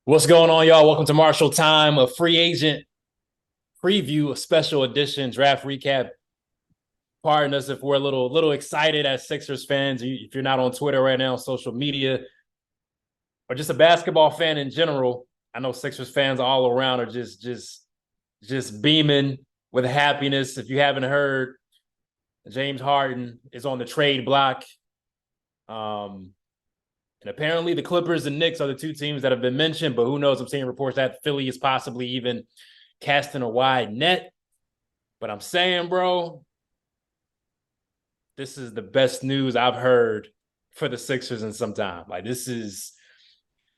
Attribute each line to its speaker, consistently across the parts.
Speaker 1: What's going on, y'all? Welcome to Marshall Time, a free agent preview, a special edition draft recap. Pardon us if we're a little excited as Sixers fans. If you're not on Twitter right now, social media, or just a basketball fan in general, I know Sixers fans all around are just beaming with happiness. If you haven't heard, James Harden is on the trade block. And apparently the Clippers and Knicks are the two teams that have been mentioned, but who knows? I'm seeing reports that Philly is possibly even casting a wide net. But I'm saying, bro, this is the best news I've heard for the Sixers in some time. Like, this is,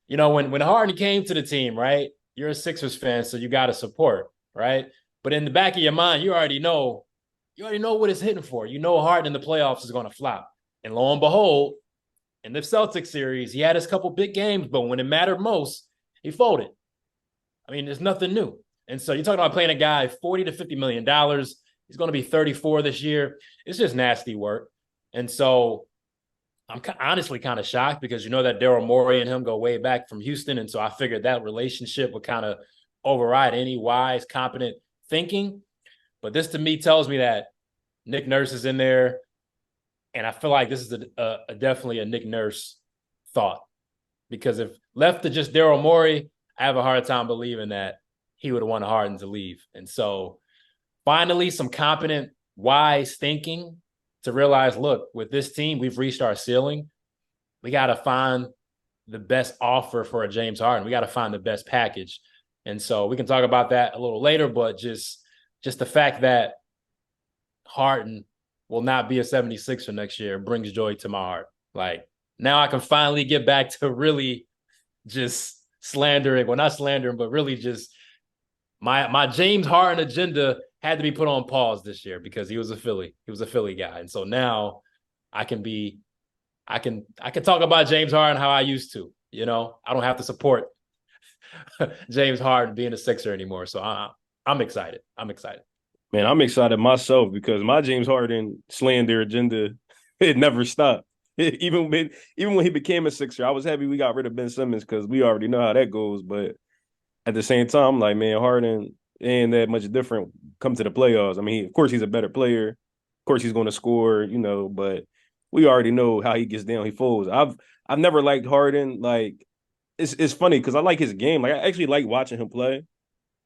Speaker 1: when Harden came to the team, right? You're a Sixers fan, so you got to support, right? But in the back of your mind, you already know what it's hitting for. You know Harden in the playoffs is going to flop. And lo and behold, in the Celtics series, he had his couple big games, but when it mattered most, he folded. I mean, there's nothing new. And so you're talking about playing a guy $40 to $50 million. He's going to be 34 this year. It's just nasty work. And so I'm honestly kind of shocked because you know that Daryl Morey and him go way back from Houston. And so I figured that relationship would kind of override any wise, competent thinking. But this to me tells me that Nick Nurse is in there. And I feel like this is definitely a Nick Nurse thought, because if left to just Daryl Morey, I have a hard time believing that he would have wanted Harden to leave. And so finally, some competent, wise thinking to realize, look, with this team, we've reached our ceiling. We got to find the best offer for a James Harden. We got to find the best package. And so we can talk about that a little later, but just the fact that Harden will not be a 76er next year brings joy to my heart. Like, now I can finally get back to really just slandering, well, not slandering, but really just my James Harden agenda had to be put on pause this year because he was a Philly guy. And so now I can talk about James Harden how I used to. I don't have to support James Harden being a Sixer anymore. So I'm excited.
Speaker 2: Man, I'm excited myself because my James Harden slander agenda, it never stopped. Even when he became a Sixer, I was happy we got rid of Ben Simmons because we already know how that goes. But at the same time, I'm like, man, Harden ain't that much different come to the playoffs. I mean, of course he's a better player. Of course he's going to score, but we already know how he gets down. He folds. I've never liked Harden. Like, it's funny because I like his game. Like, I actually like watching him play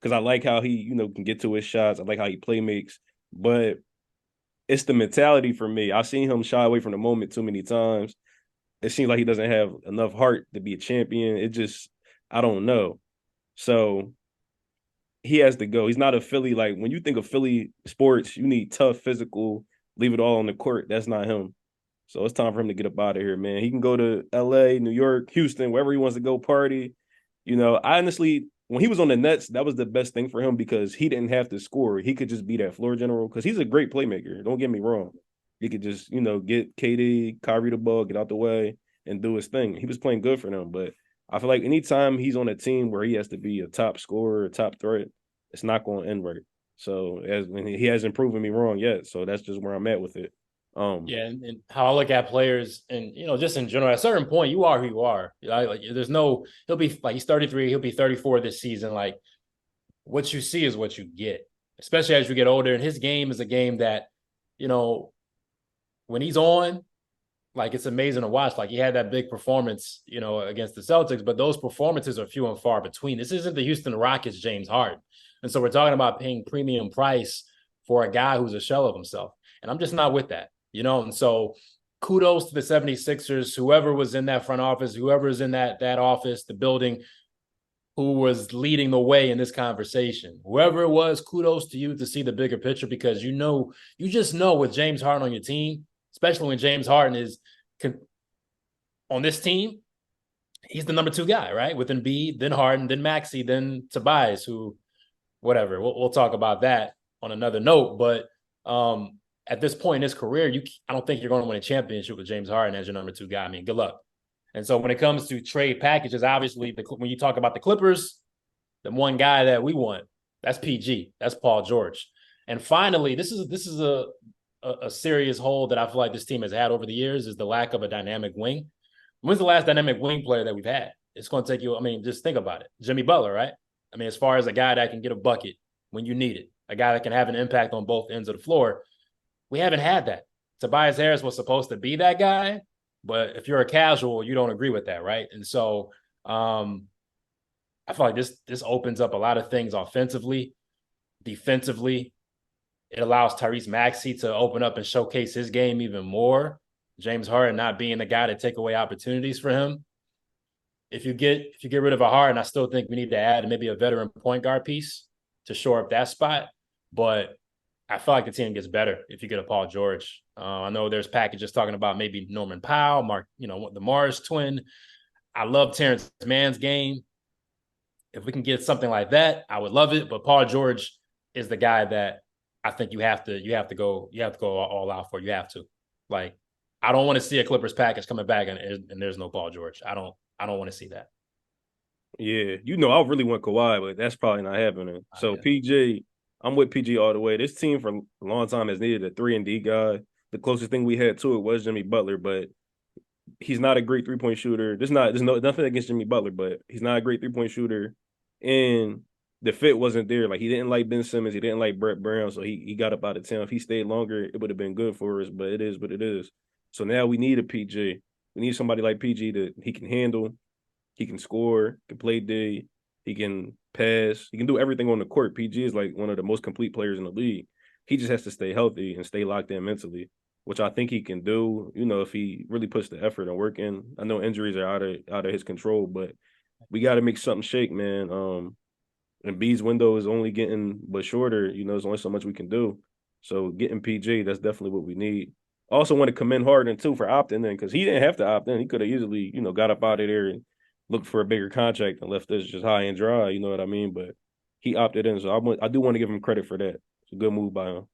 Speaker 2: because I like how he, can get to his shots. I like how he play makes, but it's the mentality for me. I've seen him shy away from the moment too many times. It seems like he doesn't have enough heart to be a champion. I don't know. So he has to go. He's not a Philly. Like, when you think of Philly sports, you need tough, physical, leave it all on the court. That's not him. So it's time for him to get up out of here, man. He can go to LA, New York, Houston, wherever he wants to go party. I honestly, when he was on the Nets, that was the best thing for him because he didn't have to score. He could just be that floor general because he's a great playmaker. Don't get me wrong. He could just, get KD, Kyrie the ball, get out the way, and do his thing. He was playing good for them. But I feel like anytime he's on a team where he has to be a top scorer, a top threat, it's not going to end right. So he hasn't proven me wrong yet. So that's just where I'm at with it.
Speaker 1: Yeah, and how I look at players, and just in general, at a certain point, you are who you are. Like, there's no, he'll be like, he's 33, he'll be 34 this season. Like, what you see is what you get, especially as you get older. And his game is a game that, when he's on, like, it's amazing to watch. Like, he had that big performance, against the Celtics, but those performances are few and far between. This isn't the Houston Rockets James Harden. And so we're talking about paying premium price for a guy who's a shell of himself. And I'm just not with that. And so kudos to the 76ers, whoever was in that front office, whoever is in that office, the building, who was leading the way in this conversation. Whoever it was, kudos to you to see the bigger picture, because you just know with James Harden on your team, especially when James Harden is on this team, he's the number 2 guy, right? With Embiid, then Harden, then Maxey, then Tobias, who, whatever. We'll talk about that on another note, but at this point in his career, I don't think you're going to win a championship with James Harden as your number 2 guy. I mean, good luck. And so when it comes to trade packages, obviously, when you talk about the Clippers, the one guy that we want, that's PG. That's Paul George. And finally, this is a serious hole that I feel like this team has had over the years, is the lack of a dynamic wing. When's the last dynamic wing player that we've had? it's going to take you. I mean, just think about it. Jimmy Butler, right? I mean, as far as a guy that can get a bucket when you need it, a guy that can have an impact on both ends of the floor, we haven't had that. Tobias Harris was supposed to be that guy, but if you're a casual, you don't agree with that, right? And so I feel like this opens up a lot of things offensively, defensively. It allows Tyrese Maxey to open up and showcase his game even more. James Harden not being the guy to take away opportunities for him. If you get rid of a Harden, I still think we need to add maybe a veteran point guard piece to shore up that spot. But I feel like the team gets better if you get a Paul George. I know there's packages talking about maybe Norman Powell, Mark, the Mars twin. I love Terrence Mann's game. If we can get something like that, I would love it. But Paul George is the guy that I think you have to go all out for. You have to. Like, I don't want to see a Clippers package coming back and there's no Paul George. I don't want to see that.
Speaker 2: Yeah, I really want Kawhi, but that's probably not happening. So PG, I'm with PG all the way. This team for a long time has needed a 3-and-D guy. The closest thing we had to it was Jimmy Butler, but he's not a great 3-point shooter. There's nothing against Jimmy Butler, but he's not a great 3-point shooter. And the fit wasn't there. Like, he didn't like Ben Simmons, he didn't like Brett Brown, so he got up out of town. If he stayed longer, it would have been good for us, but it is what it is. So now we need a PG. We need somebody like PG that he can handle, he can score, can play D, he can pass, he can do everything on the court. PG is like one of the most complete players in the league. He just has to stay healthy and stay locked in mentally, which I think he can do, if he really puts the effort and work in. I know injuries are out of his control, but we got to make something shake, man. And B's window is only getting but shorter. There's only so much we can do. So getting PG, that's definitely what we need. I also want to commend Harden, too, for opting in, because he didn't have to opt in. He could have easily, got up out of there and looked for a bigger contract and left us just high and dry, you know what I mean? But he opted in, so I do want to give him credit for that. It's a good move by him.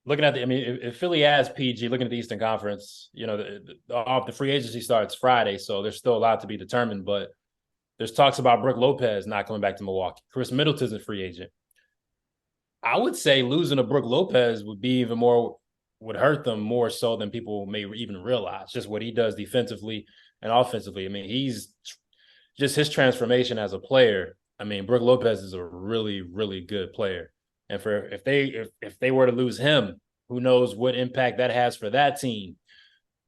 Speaker 1: Looking at if Philly has PG, looking at the Eastern Conference, the free agency starts Friday, so there's still a lot to be determined. But there's talks about Brook Lopez not coming back to Milwaukee. Chris Middleton's a free agent. I would say losing to Brook Lopez would hurt them more so than people may even realize. Just what he does defensively and offensively. I mean, he's just his transformation as a player. I mean, Brook Lopez is a really, really good player. And if they were to lose him, who knows what impact that has for that team.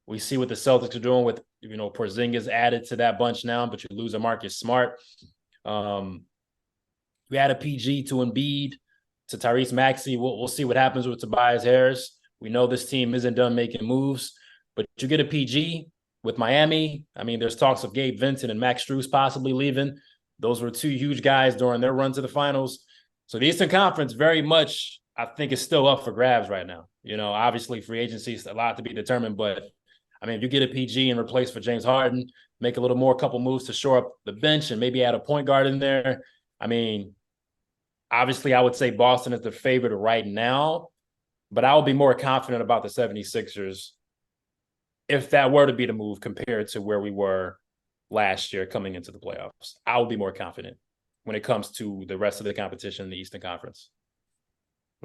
Speaker 1: We see what the Celtics are doing with, Porzingis added to that bunch now, but you lose a Marcus Smart. We add a PG to Embiid, to Tyrese Maxey. We'll see what happens with Tobias Harris. We know this team isn't done making moves, but you get a PG with Miami. I mean, there's talks of Gabe Vincent and Max Strus possibly leaving. Those were two huge guys during their run to the finals. So the Eastern Conference very much, I think, is still up for grabs right now. Obviously free agency is a lot to be determined, but I mean, if you get a PG and replace for James Harden, make a couple moves to shore up the bench and maybe add a point guard in there. I mean, obviously I would say Boston is the favorite right now, but I would be more confident about the 76ers if that were to be the move compared to where we were last year coming into the playoffs. I would be more confident when it comes to the rest of the competition in the Eastern Conference.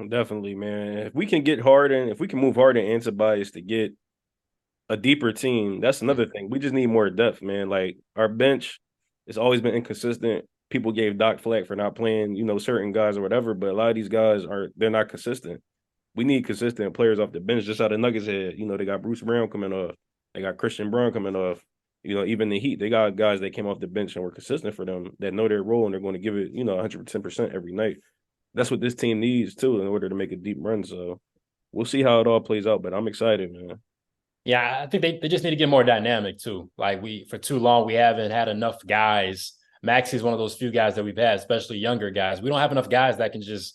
Speaker 2: Definitely, man. If we can move Harden and Tobias to get a deeper team, that's another thing. We just need more depth, man. Like, our bench has always been inconsistent. People gave Doc flack for not playing, certain guys or whatever, but a lot of these guys they're not consistent. We need consistent players off the bench. Just how the Nuggets had, they got Bruce Brown coming off. They got Christian Brown coming off. Even the Heat, they got guys that came off the bench and were consistent for them, that know their role and they're going to give it, 110% every night. That's what this team needs, too, in order to make a deep run. So we'll see how it all plays out, but I'm excited, man.
Speaker 1: Yeah, I think they just need to get more dynamic, too. Like, for too long, we haven't had enough guys. Maxey's one of those few guys that we've had, especially younger guys. We don't have enough guys that can just,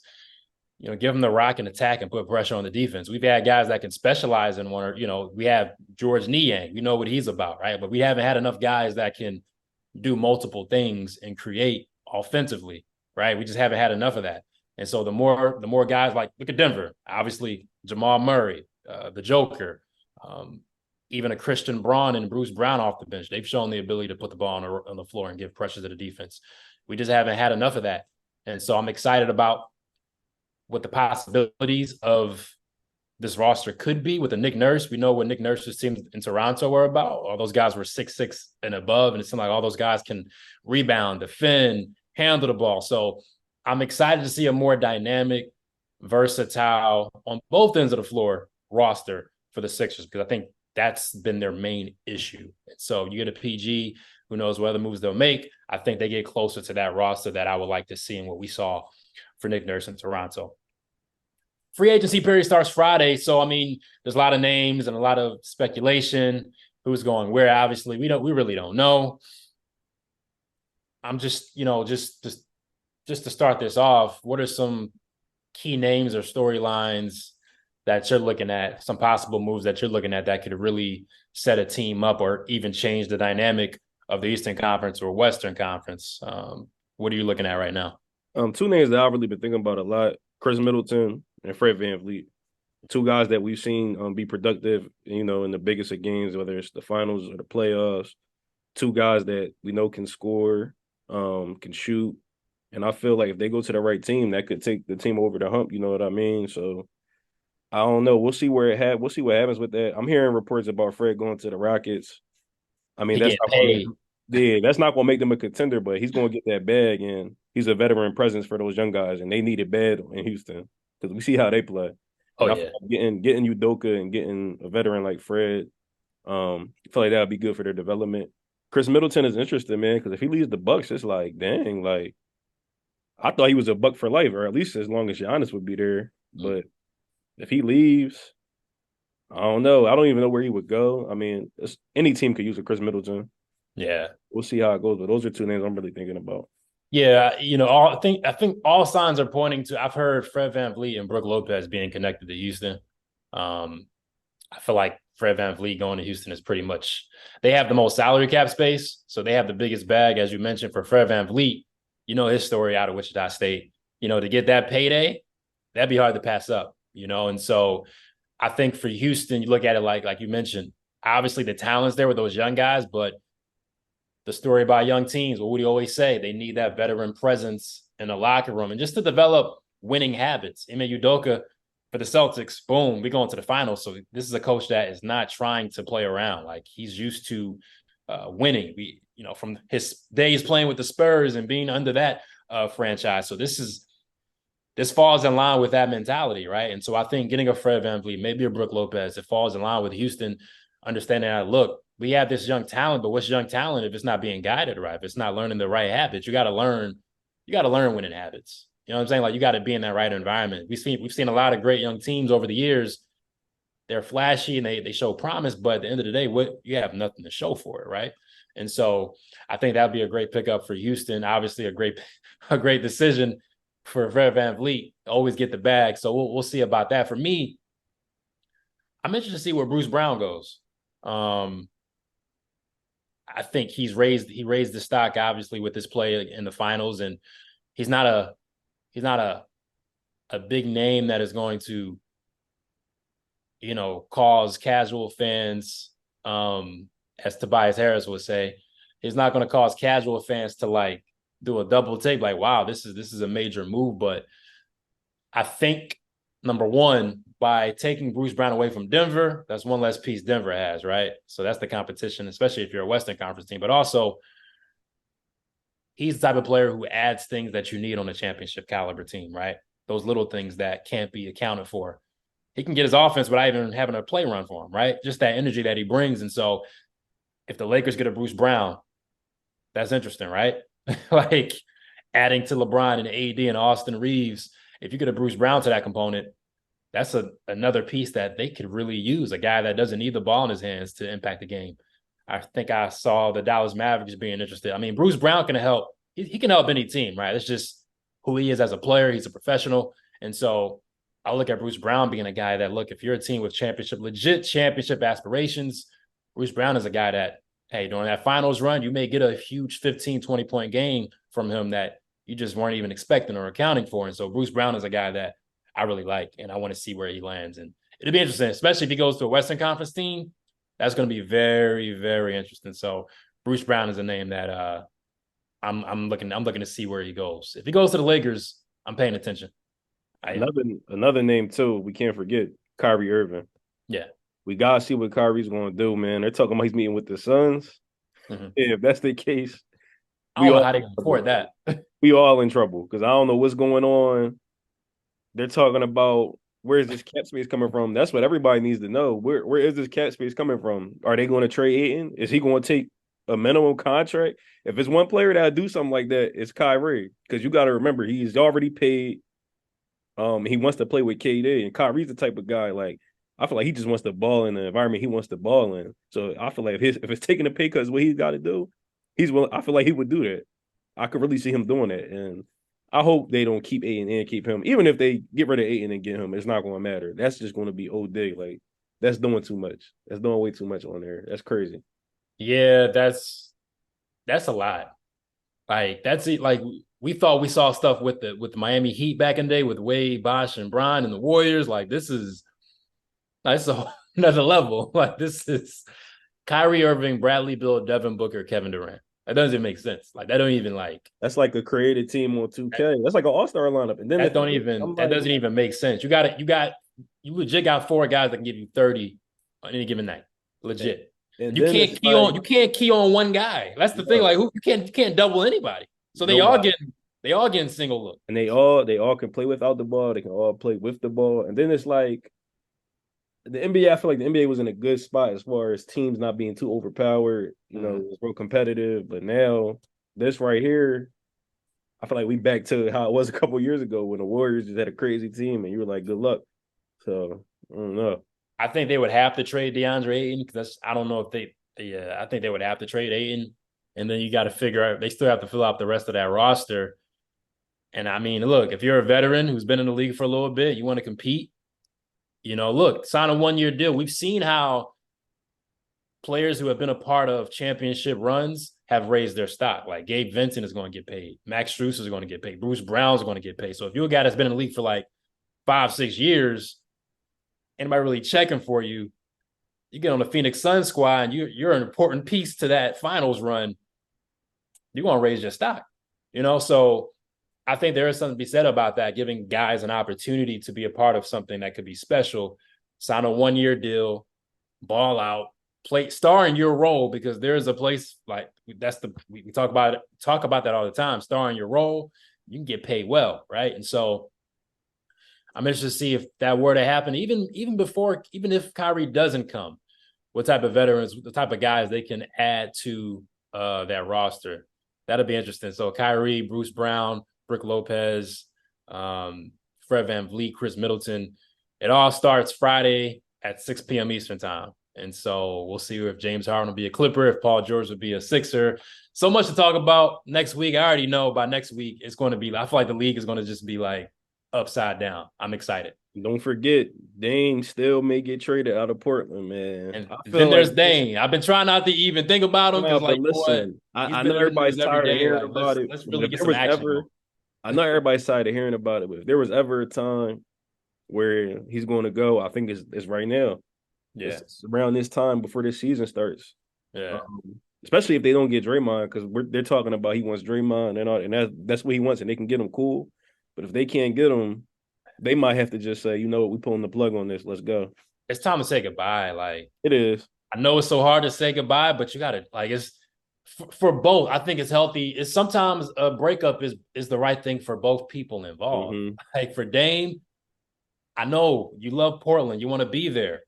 Speaker 1: give them the rock and attack and put pressure on the defense. We've had guys that can specialize in one, or, we have George Niang. We know what he's about, right? But we haven't had enough guys that can do multiple things and create offensively, right? We just haven't had enough of that. And so the more guys, like, look at Denver, obviously Jamal Murray, the Joker, even a Christian Braun and Bruce Brown off the bench. They've shown the ability to put the ball on the floor and give pressure to the defense. We just haven't had enough of that. And so I'm excited about what the possibilities of this roster could be with a Nick Nurse. We know what Nick Nurse's team in Toronto were about. All those guys were 6'6" and above, and it seemed like all those guys can rebound, defend, handle the ball. So I'm excited to see a more dynamic, versatile on both ends of the floor roster for the Sixers, because I think that's been their main issue. So you get a PG, who knows what other moves they'll make. I think they get closer to that roster that I would like to see in what we saw for Nick Nurse in Toronto. Free agency period starts Friday. So, I mean, there's a lot of names and a lot of speculation. Who's going where? Obviously, we really don't know. I'm just, just to start this off, what are some key names or storylines that you're looking at, some possible moves that you're looking at that could really set a team up or even change the dynamic of the Eastern Conference or Western Conference? What are you looking at right now?
Speaker 2: Two names that I've really been thinking about a lot: Chris Middleton and Fred VanVleet. Two guys that we've seen be productive, in the biggest of games, whether it's the finals or the playoffs. Two guys that we know can score, can shoot. And I feel like if they go to the right team, that could take the team over the hump. You know what I mean? So I don't know. We'll see we'll see what happens with that. I'm hearing reports about Fred going to the Rockets. I mean,
Speaker 1: He getting paid.
Speaker 2: that's not gonna make them a contender, but he's gonna get that bag, and he's a veteran presence for those young guys, and they need it bad in Houston because we see how they play.
Speaker 1: Oh
Speaker 2: And I
Speaker 1: yeah.
Speaker 2: feel like getting Udoka and getting a veteran like Fred, I feel like that would be good for their development. Chris Middleton is interesting, man, because if he leaves the Bucks, it's like, dang, like I thought he was a Buck for life, or at least as long as Giannis would be there. But if he leaves, I don't know. I don't even know where he would go. I mean, any team could use a Chris Middleton.
Speaker 1: Yeah.
Speaker 2: We'll see how it goes. But those are two names I'm really thinking about.
Speaker 1: Yeah, I think all signs are pointing to. I've heard Fred VanVleet and Brook Lopez being connected to Houston. I feel like Fred VanVleet going to Houston is pretty much, they have the most salary cap space, so they have the biggest bag, as you mentioned, for Fred VanVleet. His story out of Wichita State. To get that payday, that'd be hard to pass up. And so I think for Houston, you look at it like you mentioned, obviously the talent's there with those young guys, but the story about young teams, what would you always say? They need that veteran presence in the locker room and just to develop winning habits. Ime Udoka for the Celtics, boom, we going to the finals. So this is a coach that is not trying to play around. Like he's used to winning. From his days playing with the Spurs and being under that franchise. So this falls in line with that mentality, right? And so I think getting a Fred VanVleet, maybe a Brook Lopez, it falls in line with Houston understanding that, look, we have this young talent, but what's young talent if it's not being guided right? If it's not learning the right habits, you got to learn winning habits. You know what I'm saying? Like you got to be in that right environment. We've seen a lot of great young teams over the years. They're flashy and they show promise, but at the end of the day, what you have nothing to show for it, right? And so I think that'd be a great pickup for Houston. Obviously, a great decision for Fred VanVleet. Always get the bag. So we'll see about that. For me, I'm interested to see where Bruce Brown goes. I think he raised the stock obviously with this play in the finals, and he's not a big name that is going to cause casual fans, as Tobias Harris would say, he's not going to cause casual fans to like do a double take like, wow, this is a major move. But I think number one, by taking Bruce Brown away from Denver, that's one less piece Denver has, right? So that's the competition, especially if you're a Western Conference team. But also, he's the type of player who adds things that you need on a championship caliber team, right? Those little things that can't be accounted for. He can get his offense without even having a play run for him, right? Just that energy that he brings. And so if the Lakers get a Bruce Brown, that's interesting, right? Like adding to LeBron and AD and Austin Reeves, if you get a Bruce Brown to that component, that's another piece that they could really use, a guy that doesn't need the ball in his hands to impact the game. I think I saw the Dallas Mavericks being interested. I mean, Bruce Brown can help. He can help any team, right? It's just who he is as a player. He's a professional. And so I look at Bruce Brown being a guy that, look, if you're a team with legit championship aspirations, Bruce Brown is a guy that, hey, during that finals run, you may get a huge 15, 20-point game from him that you just weren't even expecting or accounting for. And so Bruce Brown is a guy that I really like, and I want to see where he lands. And it'll be interesting, especially if he goes to a Western Conference team. That's going to be very, very interesting. So Bruce Brown is a name that I'm looking to see where he goes. If he goes to the Lakers, I'm paying attention.
Speaker 2: Another name too, we can't forget Kyrie Irving.
Speaker 1: Yeah.
Speaker 2: We gotta see what Kyrie's gonna do, man. They're talking about he's meeting with the Suns.
Speaker 1: Mhm.
Speaker 2: If that's the case,
Speaker 1: I
Speaker 2: we
Speaker 1: don't know
Speaker 2: all
Speaker 1: how they can afford that.
Speaker 2: we all in trouble because I don't know what's going on. They're talking about where is this cap space coming from? That's what everybody needs to know. Where is this cap space coming from? Are they going to trade Ayton? Is he going to take a minimum contract? If it's one player that do something like that, it's Kyrie. Because you got to remember he's already paid. He wants to play with KD, and Kyrie's the type of guy like I feel like he just wants to ball in the environment he wants to ball in. So I feel like if it's taking a pay cut is what he's got to do, he's willing. I feel like he would do that. I could really see him doing that, and I hope they don't keep Aiden and keep him. Even if they get rid of Aiden and get him, it's not going to matter. That's just going to be OD. Like that's doing too much. That's doing way too much on there. That's crazy.
Speaker 1: Yeah, that's a lot. Like that's it. Like we thought we saw stuff with the Miami Heat back in the day with Wade, Bosh, and Bron and the Warriors. Like this is a whole another level. Like this is Kyrie Irving, Bradley Beal, Devin Booker, Kevin Durant. That doesn't even make sense. Like that don't even like
Speaker 2: That's like a creative team on 2K. That's like an all-star lineup. And then I'm
Speaker 1: that
Speaker 2: like,
Speaker 1: doesn't even make sense. You legit got four guys that can give you 30 on any given night. Legit.
Speaker 2: and
Speaker 1: You
Speaker 2: then
Speaker 1: can't
Speaker 2: it's
Speaker 1: key
Speaker 2: like,
Speaker 1: on one guy. That's the thing.
Speaker 2: no,
Speaker 1: Like who you can't double anybody. So
Speaker 2: nobody.
Speaker 1: they all getting single look.
Speaker 2: And they all can play without the ball. They can all play with the ball. And then it's like the NBA, I feel like the NBA was in a good spot as far as teams not being too overpowered. It was real competitive. But now this right here, I feel like we back to how it was a couple years ago when the Warriors just had a crazy team and you were like, good luck. So I don't know.
Speaker 1: I think they would have to trade DeAndre Ayton because I don't know if I think they would have to trade Ayton. And then you got to figure out they still have to fill out the rest of that roster. And I mean, look, if you're a veteran who's been in the league for a little bit, you want to compete, look, sign a 1-year deal. We've seen how players who have been a part of championship runs have raised their stock. Like Gabe Vincent is going to get paid. Max Strus is going to get paid. Bruce Brown is going to get paid. So if you're a guy that's been in the league for like 5-6 years, anybody really checking for you, you get on the Phoenix Suns squad and you're an important piece to that finals run, you're going to raise your stock, So I think there is something to be said about that, giving guys an opportunity to be a part of something that could be special, sign a 1-year deal, ball out, play, star in your role, because there's a place like we talk about that all the time, star in your role, you can get paid well, right? And so I'm interested to see if that were to happen, even if Kyrie doesn't come, what type of veterans, the type of guys they can add to that roster. That'll be interesting. So Kyrie, Bruce Brown, Brook Lopez, Fred VanVleet, Chris Middleton. It all starts Friday at 6 p.m. Eastern time. And so we'll see if James Harden will be a Clipper, if Paul George will be a Sixer. So much to talk about next week. I already know by next week it's going to be, I feel like the league is going to just be like upside down. I'm excited.
Speaker 2: Don't forget, Dame still may get traded out of Portland, man.
Speaker 1: And
Speaker 2: I feel
Speaker 1: then there's
Speaker 2: like
Speaker 1: Dane. I've been trying not to even think about him because,
Speaker 2: but
Speaker 1: like,
Speaker 2: listen,
Speaker 1: he's
Speaker 2: I
Speaker 1: been
Speaker 2: know
Speaker 1: in the
Speaker 2: everybody's
Speaker 1: news every
Speaker 2: tired of
Speaker 1: day.
Speaker 2: hearing
Speaker 1: Like,
Speaker 2: about it.
Speaker 1: let's
Speaker 2: But
Speaker 1: really
Speaker 2: if
Speaker 1: get
Speaker 2: there
Speaker 1: some
Speaker 2: was
Speaker 1: action
Speaker 2: ever,
Speaker 1: on.
Speaker 2: I know everybody's tired of hearing about it. But if there was ever a time where he's going to go, I think it's right now.
Speaker 1: Yeah,
Speaker 2: It's around this time before this season starts.
Speaker 1: yeah.
Speaker 2: Especially if they don't get Draymond, because they're talking about he wants Draymond and that's what he wants, and they can get him cool. But if they can't get him, they might have to just say, you know what, we pulling the plug on this. Let's go.
Speaker 1: It's time to say goodbye. Like,
Speaker 2: It is.
Speaker 1: I know it's so hard to say goodbye, but you got to, like, it's for both. I think it's healthy. It's sometimes a breakup is the right thing for both people involved.
Speaker 2: Mm-hmm.
Speaker 1: Like for Dame, I know you love Portland, you want to be there,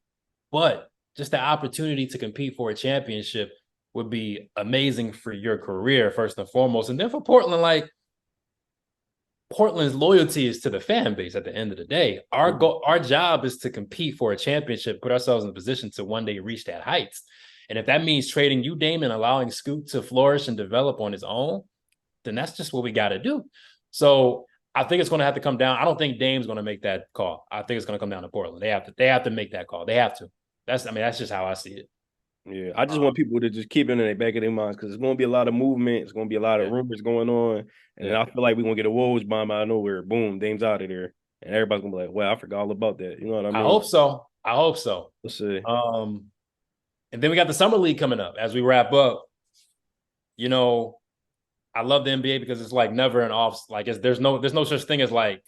Speaker 1: but just the opportunity to compete for a championship would be amazing for your career, first and foremost. And then for Portland, like, Portland's loyalty is to the fan base at the end of the day. Our job is to compete for a championship, put ourselves in a position to one day reach that heights. And if that means trading you, Damon, allowing Scoot to flourish and develop on his own, then that's just what we got to do. So I think it's going to have to come down. I don't think Dame's going to make that call. I think it's going to come down to Portland. They have to make that call. They have to. That's just how I see it.
Speaker 2: Yeah, I just want people to just keep it in the back of their minds because there's going to be a lot of movement. It's going to be a lot of rumors going on. And I feel like we're going to get a Woj bomb out of nowhere. Boom, Dame's out of there. And everybody's going to be like, well, I forgot all about that. You know what I mean?
Speaker 1: I hope so.
Speaker 2: Let's see.
Speaker 1: And then we got the Summer League coming up as we wrap up. I love the NBA because it's like never an off. Like there's no such thing as like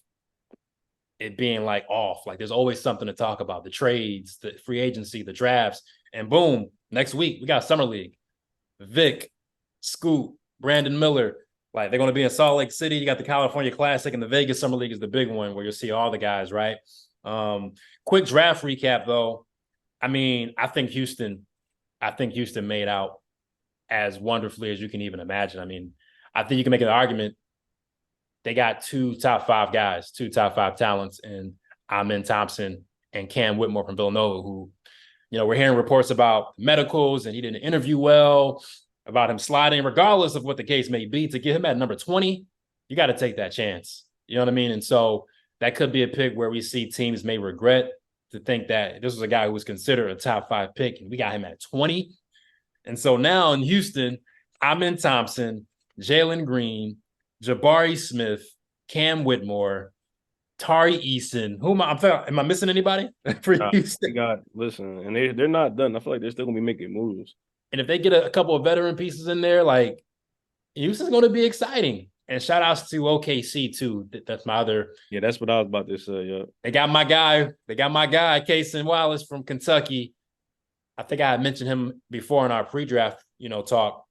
Speaker 1: it being like off. Like there's always something to talk about. The trades, the free agency, the drafts, and boom, next week we got Summer League. Vic, Scoot, Brandon Miller. Like they're going to be in Salt Lake City. You got the California Classic and the Vegas Summer League is the big one where you'll see all the guys, right? Quick draft recap though. I mean, I think Houston made out as wonderfully as you can even imagine. I mean, I think you can make an argument. They got two top five guys, two top five talents, and Amin Thompson and Cam Whitmore from Villanova, who, we're hearing reports about medicals and he didn't interview well, about him sliding, regardless of what the case may be. To get him at number 20, you got to take that chance. You know what I mean? And so that could be a pick where we see teams may regret to think that this was a guy who was considered a top 5 pick, and we got him at 20. And so now in Houston, Amin Thompson, Jalen Green, Jabari Smith, Cam Whitmore, Tari Eason. Am I missing anybody for Houston?
Speaker 2: Listen, and they're not done. I feel like they're still gonna be making moves.
Speaker 1: And if they get a couple of veteran pieces in there, like Houston's going to be exciting. And shout outs to OKC too. That's my other.
Speaker 2: Yeah, that's what I was about to say. Yeah,
Speaker 1: they got my guy, Kaysen Wallace from Kentucky. I think I had mentioned him before in our pre-draft, talk.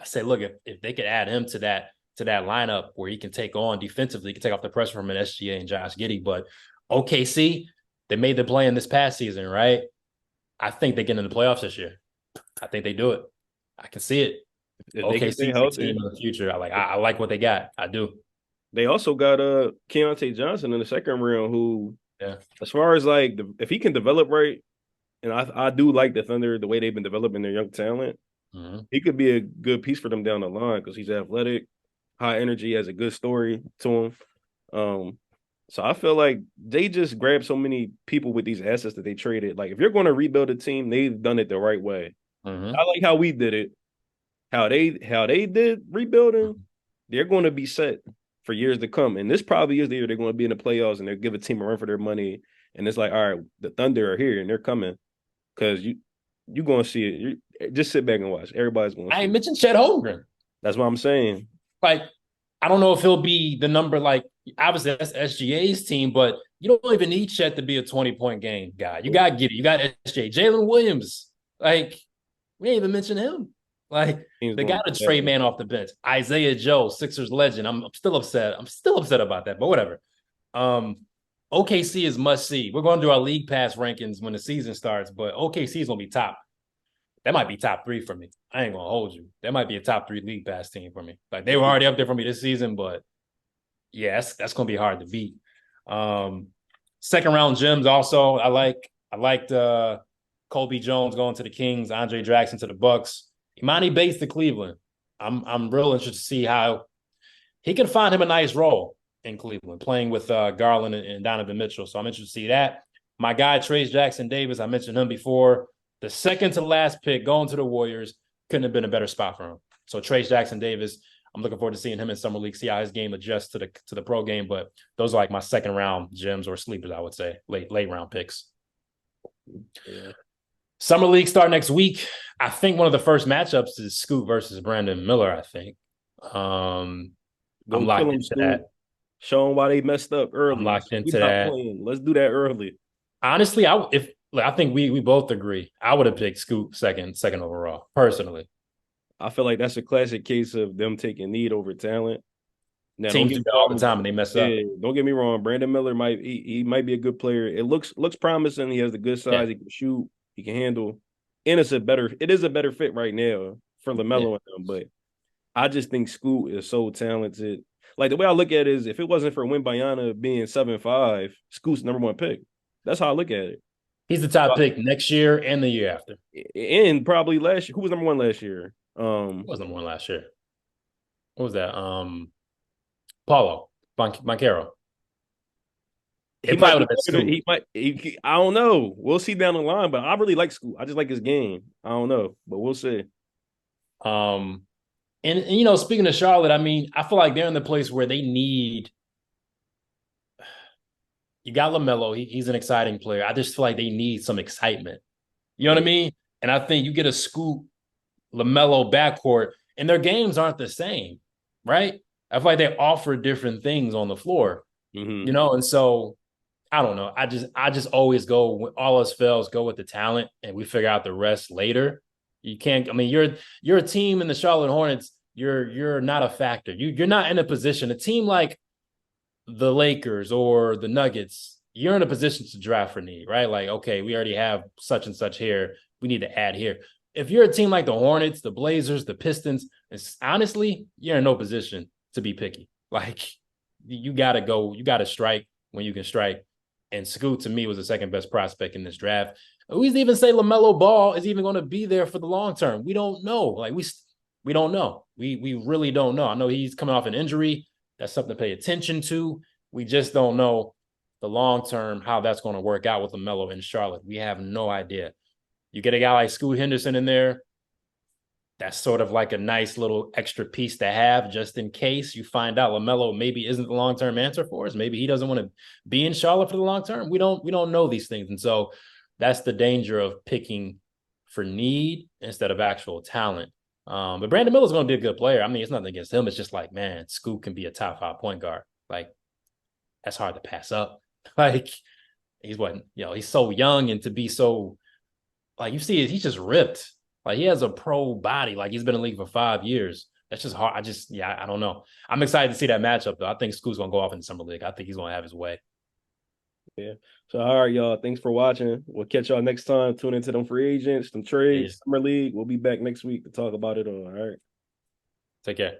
Speaker 1: I said, look, if they could add him to that lineup where he can take on defensively, he can take off the pressure from an SGA and Josh Giddey. But OKC, they made the play in this past season, right? I think they get in the playoffs this year. I think they do it. I can see it. OKC team in the future. I like what they got. I do.
Speaker 2: They also got Keontae Johnson in the second round, who, as far as like if he can develop right, and I do like the Thunder, the way they've been developing their young talent. Mm-hmm. He could be a good piece for them down the line because he's athletic, high energy, has a good story to him. So I feel like they just grabbed so many people with these assets that they traded. Like if you're going to rebuild a team, they've done it the right way. Mm-hmm. I like how we did it. How they did rebuilding, mm-hmm. They're going to be set for years to come. And this probably is the year they're going to be in the playoffs and they'll give a team a run for their money. And it's like, all right, the Thunder are here and they're coming. Because you're going to see it. Just sit back and watch. Everybody's going to see it.
Speaker 1: I ain't mentioned Chet Holmgren.
Speaker 2: That's what I'm saying.
Speaker 1: Like, I don't know if he'll be the number, like, obviously that's SGA's team, but you don't even need Chet to be a 20-point game guy. You got Giddey. You got SGA. Jalen Williams. Like, we ain't even mention him. Like, they got a trade man off the bench. Isaiah Joe, Sixers legend. I'm still upset. About that, but whatever. OKC is must see. We're going to do our league pass rankings when the season starts, but OKC is going to be top. That might be top 3 for me. I ain't going to hold you. That might be a top 3 league pass team for me. Like, they were already up there for me this season, but yeah, that's going to be hard to beat. Second round gems also. I liked Colby Jones going to the Kings, Andre Jackson to the Bucks, Imani Bates to Cleveland. I'm real interested to see how he can find him a nice role in Cleveland, playing with Garland and Donovan Mitchell. So I'm interested to see that. My guy, Trayce Jackson-Davis, I mentioned him before. The second to last pick going to the Warriors couldn't have been a better spot for him. So Trayce Jackson-Davis, I'm looking forward to seeing him in Summer League, see how his game adjusts to the pro game. But those are like my second round gems or sleepers, I would say, late round picks. Yeah. Summer League start next week. I think one of the first matchups is Scoot versus Brandon Miller, I think. I'm locked into that.
Speaker 2: Show them why they messed up early.
Speaker 1: I'm locked into that.
Speaker 2: Let's do that early.
Speaker 1: Honestly, I think we both agree. I would have picked Scoot second overall, personally.
Speaker 2: I feel like that's a classic case of them taking need over talent.
Speaker 1: Now, teams do that all the time and they mess up.
Speaker 2: Don't get me wrong. Brandon Miller might be a good player. It looks promising. He has the good size. Yeah. He can shoot. He can handle. And it is a better fit right now for LaMelo and them. But I just think Scoot is so talented. Like, the way I look at it is, if it wasn't for Wembanyama being 7'5", Scoot's number 1 pick. That's how I look at it.
Speaker 1: He's the top pick next year and the year after.
Speaker 2: And probably last year. Who was number 1 last year?
Speaker 1: Who was number 1 last year? What was that? Paulo Banchero.
Speaker 2: He probably would have been Scoot. I don't know. We'll see down the line, but I really like Scoot. I just like his game. I don't know, but we'll see.
Speaker 1: And speaking of Charlotte, I mean, I feel like they're in the place where they need. You got LaMelo. He's an exciting player. I just feel like they need some excitement. You know what I mean? And I think you get a Scoot, LaMelo backcourt, and their games aren't the same, right? I feel like they offer different things on the floor.
Speaker 2: Mm-hmm.
Speaker 1: And so I don't know. I just always go when all else fails, go with the talent, and we figure out the rest later. You can't. I mean, you're a team in the Charlotte Hornets. You're not a factor. You're not in a position. A team like the Lakers or the Nuggets, you're in a position to draft for need, right? Like, okay, we already have such and such here. We need to add here. If you're a team like the Hornets, the Blazers, the Pistons, it's, honestly, you're in no position to be picky. Like, you got to go, you got to strike when you can strike. And Scoot, to me, was the second best prospect in this draft. We even say LaMelo Ball is even going to be there for the long term. We don't know. Like, we don't know. We really don't know. I know he's coming off an injury. That's something to pay attention to. We just don't know the long term how that's going to work out with LaMelo in Charlotte. We have no idea. You get a guy like Scoot Henderson in there, that's sort of like a nice little extra piece to have just in case you find out LaMelo maybe isn't the long term answer for us. Maybe he doesn't want to be in Charlotte for the long term. We don't know these things, and so that's the danger of picking for need instead of actual talent. But Brandon Miller's going to be a good player. I mean, it's nothing against him. It's just like, man, Scoot can be a top 5 point guard. Like, that's hard to pass up. Like, he's so young, and to be so, like, you see, he's just ripped. Like, he has a pro body. Like, he's been in the league for 5 years. That's just hard. I don't know. I'm excited to see that matchup, though. I think Scoot's going to go off in the summer league. I think he's going to have his way.
Speaker 2: Yeah. So, all right, y'all. Thanks for watching. We'll catch y'all next time. Tune into them free agents, them trades,
Speaker 1: Peace.
Speaker 2: summer league. We'll be back next week to talk about it all. All right.
Speaker 1: Take care.